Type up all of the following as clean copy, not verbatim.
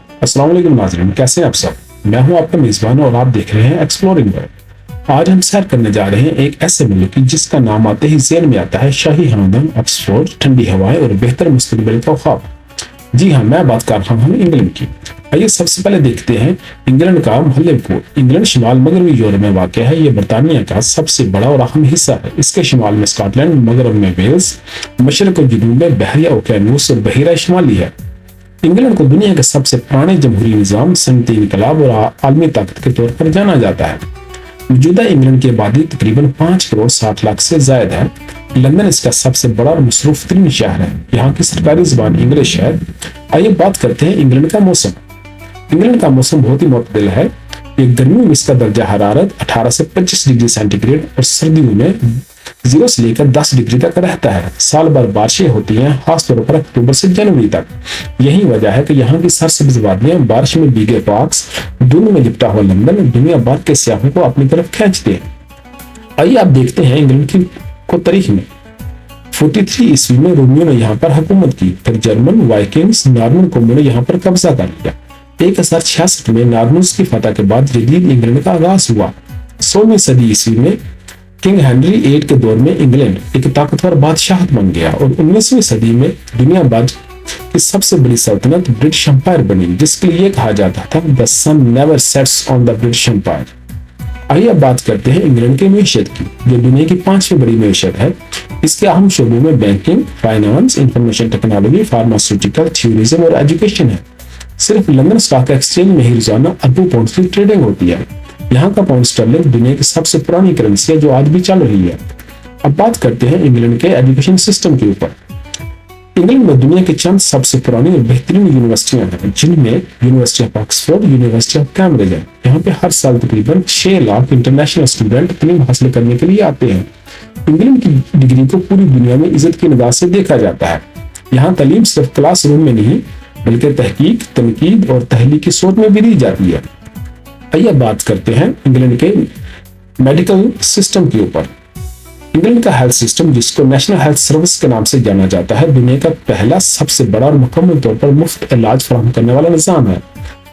अस्सलाम वालेकुम नाज़रीन, कैसे हैं आप सब। मैं हूं आपका मेज़बान और आप देख रहे हैं एक्सप्लोरिंग वर्ल्ड। आज हम सैर करने जा रहे हैं एक ऐसे मुल्क की जिसका नाम आते ही ज़हन में आता है शाही खानदान, ऑक्सफोर्ड, ठंडी हवाएं और बेहतर मुस्तकबिल का ख्वाब। जी हाँ, मैं बात कर रहा हूँ इंग्लैंड की। आइए सबसे पहले देखते हैं इंग्लैंड का मुहल्लिबपुर। इंग्लैंड शिमाल मगरबी यूरोप में वाक़ है। ये बरतानिया का सबसे बड़ा और अहम हिस्सा है। इसके शिमाल में स्कॉटलैंड, मगरब में वेल्स, मशरक और जनूब में बहरिया ओकेयानूस और बहीरा शुमाली है। इंग्लैंड को दुनिया के सबसे पुराने जमहूरी निज़ाम, सनती इनकलाब और आलमी ताकत के तौर पर जाना जाता है। मौजूदा इंग्लैंड की आबादी तकरीबन 5 करोड़ 60 लाख से जायद है। लंदन इसका सबसे बड़ा और मसरूफ तरीन शहर है। यहाँ की सरकारी ज़बान इंग्लिश है। आइए बात करते हैं इंग्लैंड का मौसम। इंग्लैंड का मौसम बहुत ही मुतदल है। ये गर्मियों में इसका दर्जा हरारत 18 से 25 डिग्री सेंटीग्रेड और सर्दियों में 0 से लेकर 10 डिग्री तक रहता है। साल भर बारिशें होती हैं, खासतौर पर अक्टूबर से जनवरी तक। यही वजह है कि यहाँ की सरसब्ज वादियां, बारिश में भीगे पार्क्स, धुंध में लिपटा हुआ लंदन दुनिया भर के सियाहों को अपनी तरफ खींचते हैं। आइए आप देखते हैं इंग्लैंड को तारीख में। 43 ईस्वी में रोमियो ने यहाँ पर हुकूमत की। फिर जर्मन, वाइकिंग्स, नॉर्मन कौमों ने यहाँ पर कब्जा कर लिया। 1066 में नॉर्मन्स की फतह के बाद जदीद इंग्लैंड का आगाज हुआ। 16वीं सदी ईस्वी में किंग हेनरी 8 के दौर में इंग्लैंड एक ताकतवर बादशाहत बन गया और 19वीं सदी में दुनिया भर की सबसे बड़ी सल्तनत ब्रिटिश एम्पायर बनी, जिसके लिए कहा जाता था the sun never sets on the British empire. आइए अब बात करते हैं इंग्लैंड की मीशत की, जो दुनिया की 5वीं बड़ी मीशत है। इसके अहम शोबों में banking, finance, information technology, pharmaceutical, tourism और एजुकेशन है। सिर्फ लंदन स्टॉक एक्सचेंज में ही रोजाना अरबों पाउंड की ट्रेडिंग होती है। यहाँ का पाउंड स्टर्लिंग दुनिया की सबसे पुरानी करेंसी है, जो आज भी चल रही है। अब बात करते हैं इंग्लैंड के एजुकेशन सिस्टम के ऊपर। इंग्लैंड में दुनिया की चंद सबसे पुरानी और बेहतरीन यूनिवर्सिटियां हैं, जिनमें university of Oxford, university of Cambridge है। यहाँ पे हर साल तकरीबन 6 लाख इंटरनेशनल स्टूडेंट तालीम हासिल करने के लिए आते हैं। इंग्लैंड की डिग्री को पूरी दुनिया में इज्जत की निगाह से देखा जाता है। यहाँ तालीम सिर्फ क्लास रूम में नहीं, बल्कि तहकीक, तनकीद और तहलीकी सोच में भी दी जाती है। आइए बात करते हैं इंग्लैंड के मेडिकल सिस्टम के ऊपर। इंग्लैंड का हेल्थ सिस्टम, जिसको नेशनल हेल्थ सर्विस के नाम से जाना जाता है, दुनिया का पहला, सबसे बड़ा और मुकम्मल तौर पर मुफ्त इलाज फराहम करने वाला निज़ाम है।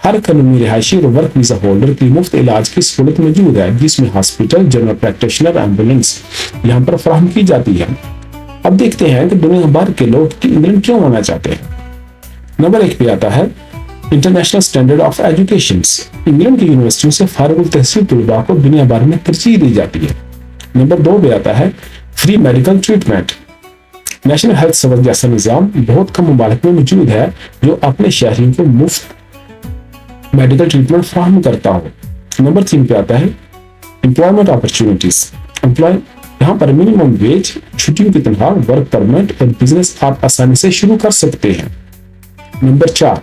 हर कानूनी रिहायशी और वर्क वीजा होल्डर की मुफ्त इलाज की सहूलत मौजूद है, जिसमें हॉस्पिटल, जनरल प्रैक्टिशनर, एम्बुलेंस यहाँ पर फराहम की जाती है। अब देखते हैं कि दुनिया भर के लोग इंग्लैंड क्यों आना चाहते हैं। नंबर 1 पे आता है international standard of education. England की यूनिवर्सिटियों से फारिगुल तहसील तलबा को दुनिया भर में तरजीह दी जाती है। नंबर 2 पे आता है free medical treatment. National health service जैसा निज़ाम बहुत कम मुमालिक में मौजूद है, जो अपने शहरियों को मुफ्त मेडिकल ट्रीटमेंट फराहम करता हो। नंबर 3 पे आता है एम्प्लॉयमेंट अपॉर्चुनिटीज। यहाँ पर मिनिमम वेज, छुट्टियों की तनख्वाह, वर्क परमिट और बिजनेस आप आसानी से शुरू कर सकते हैं। नंबर 4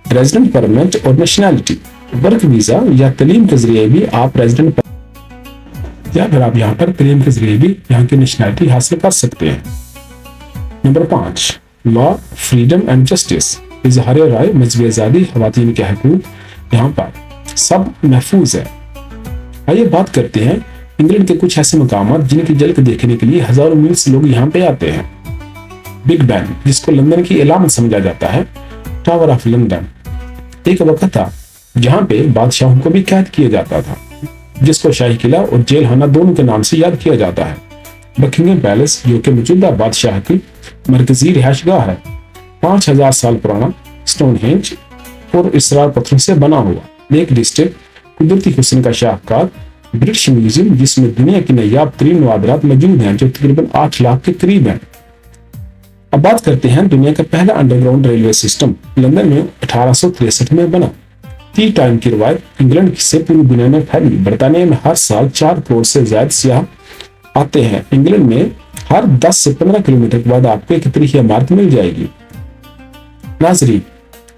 रेजिडेंट परमिट और नेशनैलिटी। वर्क वीजा या तालीम के जरिए भी आप रेजिडेंट या फिर आप यहाँ पर तालीम के जरिए भी यहाँ की नेशनैलिटी हासिल कर सकते हैं। Number 5 law, freedom and justice. इजहार राय, मजहबी आज़ादी, ख़वातीन के हकूक़ यहाँ पर सब महफूज है। आइए बात करते हैं इंग्लैंड के कुछ ऐसे मकाम जिनकी झलक देखने के लिए हजारों मील से लोग यहाँ पे आते हैं। बिग बैन, जिसको लंदन की इलामत समझा जाता है। टावर ऑफ लंदन, एक वक्त था जहाँ पे बादशाहों को भी कैद किया जाता था, जिसको शाही किला और जेल खाना दोनों के नाम से याद किया जाता है। बकिंगम पैलेस, जो कि मौजूदा बादशाह की मरकजी रिहाइशगाह है। 5000 साल पुराना स्टोनहेंज और इसरार पत्थरों से बना हुआ लेक डिस्ट्रिक्ट, कुदरती हुस्न का शाहकार। ब्रिटिश म्यूजियम, जिसमें दुनिया की नायाब तरीन नवादरात मौजूद हैं, जो तकरीबन 8 लाख के करीब हैं। अब बात करते हैं दुनिया का पहला अंडरग्राउंड रेलवे सिस्टम लंदन में 1863 में बना। टी टाइम की रवायत इंग्लैंड से पूरी दुनिया में फैली। बरतानिया में हर साल 4 करोड़ से ज्यादा सियाह आते हैं। इंग्लैंड में हर 10 से 15 किलोमीटर के बाद आपको एक तरीकी इमारत मिल जाएगी। नाजरीन,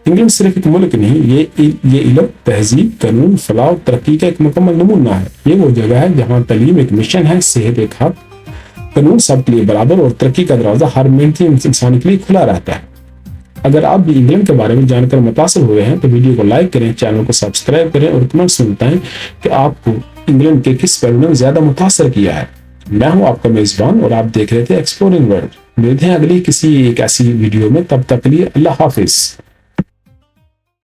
इंग्लैंड सिर्फ एक मुल्क नहीं, ये इल्म, तहजीब, कानून, फलाह और तरक्की का एक मुकम्मल नमूना है। ये वो जगह है जहाँ तालीम एक मिशन है, सेहत एक हक, कानून सबके लिए बराबर और तरक्की का दरवाजा हर मेहनती इंसान के लिए खुला रहता है। अगर आप भी इंग्लैंड के बारे में जानकर मुतासिर हुए हैं तो वीडियो को लाइक करें, चैनल को सब्सक्राइब करें और कमेंट्स में बताएं कि आपको इंग्लैंड के किस पहलू ने ज्यादा मुतासर किया है। मैं हूं आपका मेजबान और आप देख रहे थे एक्सप्लोरिंग वर्ल्ड। मिलते हैं अगली किसी एक ऐसी वीडियो में, तब तक के लिए अल्लाह हाफिज।